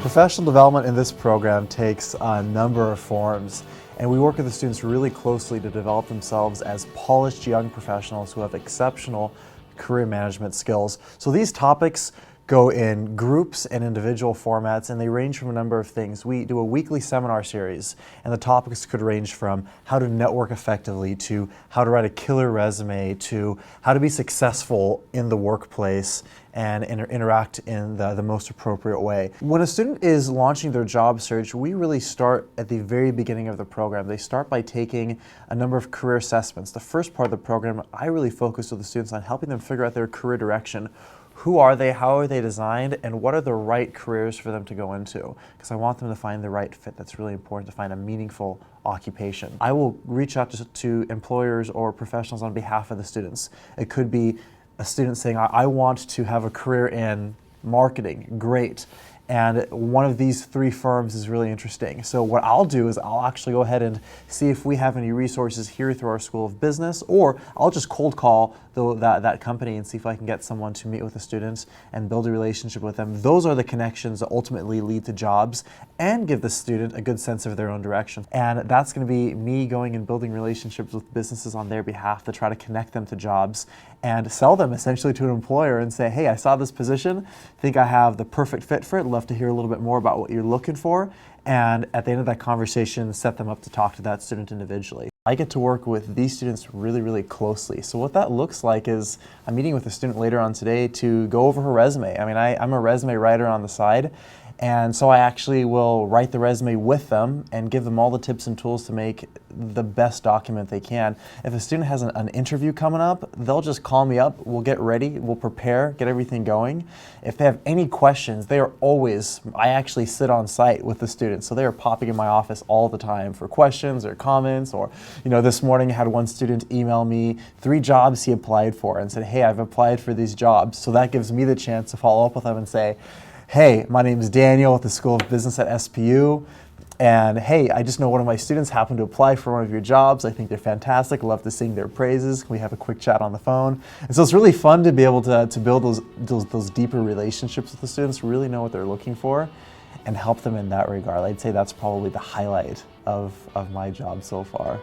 Professional development in this program takes a number of forms, and we work with the students really closely to develop themselves as polished young professionals who have exceptional career management skills. So these topics go in groups and individual formats, and they range from a number of things. We do a weekly seminar series, and the topics could range from how to network effectively to how to write a killer resume to how to be successful in the workplace and interact in the most appropriate way. When a student is launching their job search, we really start at the very beginning of the program. They start by taking a number of career assessments. The first part of the program, I really focus with the students on helping them figure out their career direction. Who are they, how are they designed, and what are the right careers for them to go into? Because I want them to find the right fit. That's really important, to find a meaningful occupation. I will reach out to employers or professionals on behalf of the students. It could be a student saying, I want to have a career in marketing. Great. And one of these three firms is really interesting. So what I'll do is I'll actually go ahead and see if we have any resources here through our School of Business, or I'll just cold call that company and see if I can get someone to meet with the students and build a relationship with them. Those are the connections that ultimately lead to jobs and give the student a good sense of their own direction. And that's going to be me going and building relationships with businesses on their behalf to try to connect them to jobs and sell them essentially to an employer and say, hey, I saw this position, think I have the perfect fit for it, love to hear a little bit more about what you're looking for, and at the end of that conversation, set them up to talk to that student individually. I get to work with these students really, really closely. So what that looks like is I'm meeting with a student later on today to go over her resume. I mean, I'm a resume writer on the side, and so I actually will write the resume with them and give them all the tips and tools to make the best document they can. If a student has an interview coming up, they'll just call me up, we'll get ready, we'll prepare, get everything going. If they have any questions, I actually sit on site with the students, so they are popping in my office all the time for questions or comments. Or, this morning I had one student email me 3 jobs he applied for and said, hey, I've applied for these jobs. So that gives me the chance to follow up with them and say, hey, my name is Daniel with the School of Business at SPU, and hey, I just know one of my students happened to apply for one of your jobs. I think they're fantastic. Love to sing their praises. We have a quick chat on the phone. And so it's really fun to be able to build those deeper relationships with the students, really know what they're looking for, and help them in that regard. I'd say that's probably the highlight of my job so far.